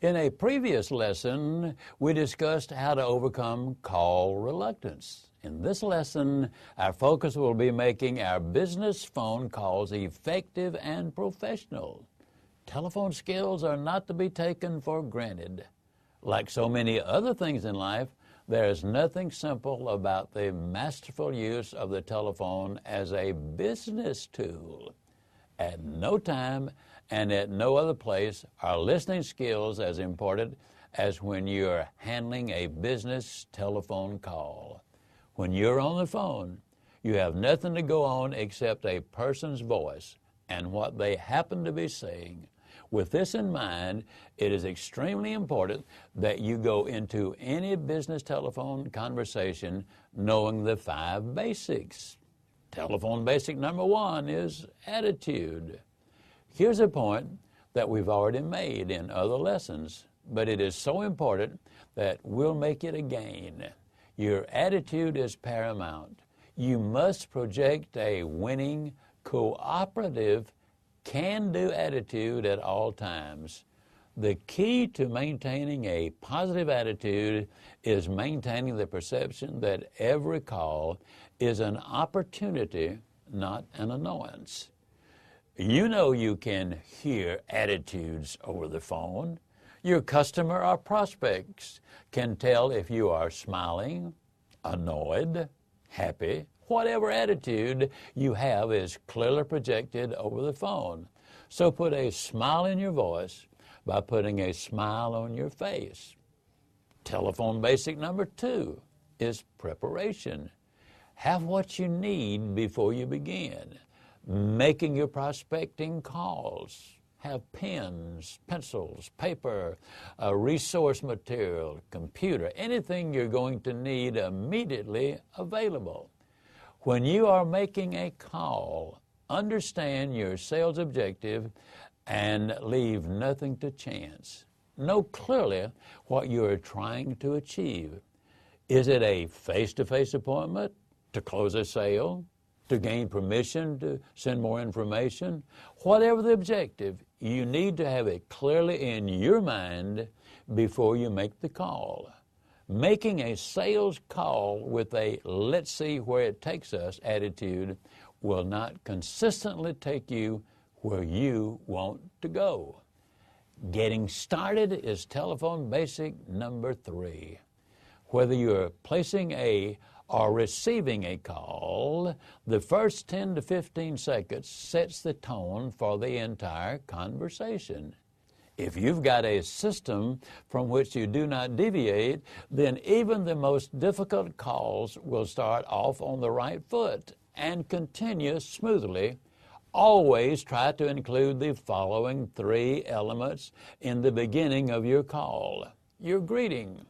In a previous lesson, we discussed how to overcome call reluctance. In this lesson, our focus will be making our business phone calls effective and professional. Telephone skills are not to be taken for granted. Like so many other things in life, there is nothing simple about the masterful use of the telephone as a business tool. At no time and at no other place are listening skills as important as when you're handling a business telephone call. When you're on the phone, you have nothing to go on except a person's voice and what they happen to be saying. With this in mind, it is extremely important that you go into any business telephone conversation knowing the 5 basics. Telephone basic number 1 is attitude. Here's a point that we've already made in other lessons, but it is so important that we'll make it again. Your attitude is paramount. You must project a winning, cooperative, can-do attitude at all times. The key to maintaining a positive attitude is maintaining the perception that every call is an opportunity, not an annoyance. You know you can hear attitudes over the phone. Your customer or prospects can tell if you are smiling, annoyed, happy. Whatever attitude you have is clearly projected over the phone. So put a smile in your voice by putting a smile on your face. Telephone basic number 2 is preparation. Have what you need before you begin. Making your prospecting calls. Have pens, pencils, paper, resource material, computer, anything you're going to need immediately available. When you are making a call, understand your sales objective and leave nothing to chance. Know clearly what you are trying to achieve. Is it a face-to-face appointment to close a sale? To gain permission to send more information? Whatever the objective, you need to have it clearly in your mind before you make the call. Making a sales call with a let's see where it takes us attitude will not consistently take you where you want to go. Getting started is telephone basic number 3. Whether you're placing or receiving a call, the first 10 to 15 seconds sets the tone for the entire conversation. If you've got a system from which you do not deviate, then even the most difficult calls will start off on the right foot and continue smoothly. Always try to include the following 3 elements in the beginning of your call. Your greeting.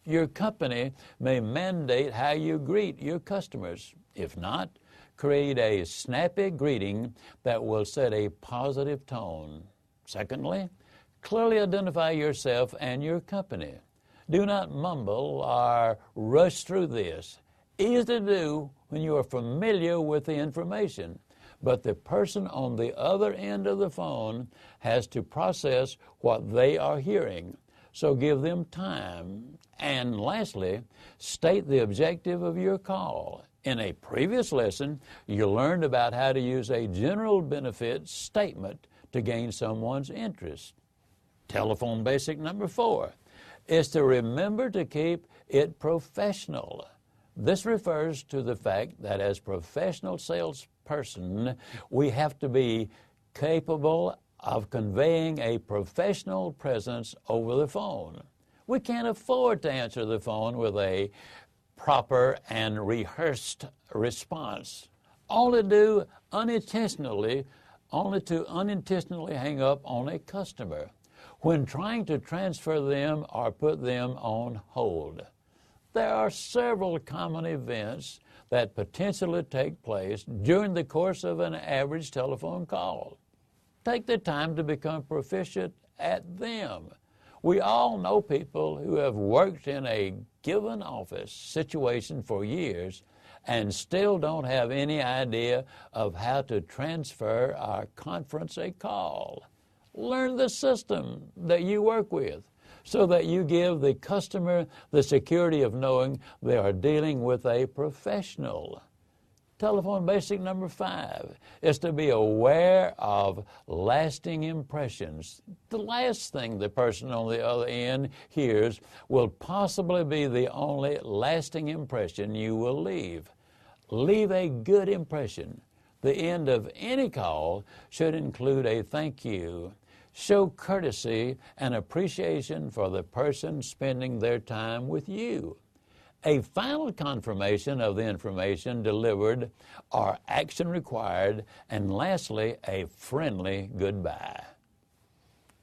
Your company may mandate how you greet your customers. If not, create a snappy greeting that will set a positive tone. Secondly, clearly identify yourself and your company. Do not mumble or rush through this. Easy to do when you are familiar with the information, but the person on the other end of the phone has to process what they are hearing. So give them time. And lastly, state the objective of your call. In a previous lesson, you learned about how to use a general benefit statement to gain someone's interest. Telephone basic number 4 is to remember to keep it professional. This refers to the fact that as professional salesperson, we have to be capable of conveying a professional presence over the phone. We can't afford to answer the phone with a proper and rehearsed response, only to unintentionally hang up on a customer when trying to transfer them or put them on hold. There are several common events that potentially take place during the course of an average telephone call. Take the time to become proficient at them. We all know people who have worked in a given office situation for years and still don't have any idea of how to transfer or conference a call. Learn the system that you work with so that you give the customer the security of knowing they are dealing with a professional. Telephone basic number 5 is to be aware of lasting impressions. The last thing the person on the other end hears will possibly be the only lasting impression you will leave. Leave a good impression. The end of any call should include a thank you. Show courtesy and appreciation for the person spending their time with you. A final confirmation of the information delivered or action required, and lastly, a friendly goodbye.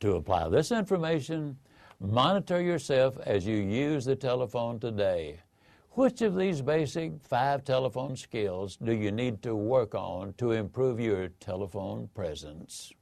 To apply this information, monitor yourself as you use the telephone today. Which of these basic 5 telephone skills do you need to work on to improve your telephone presence?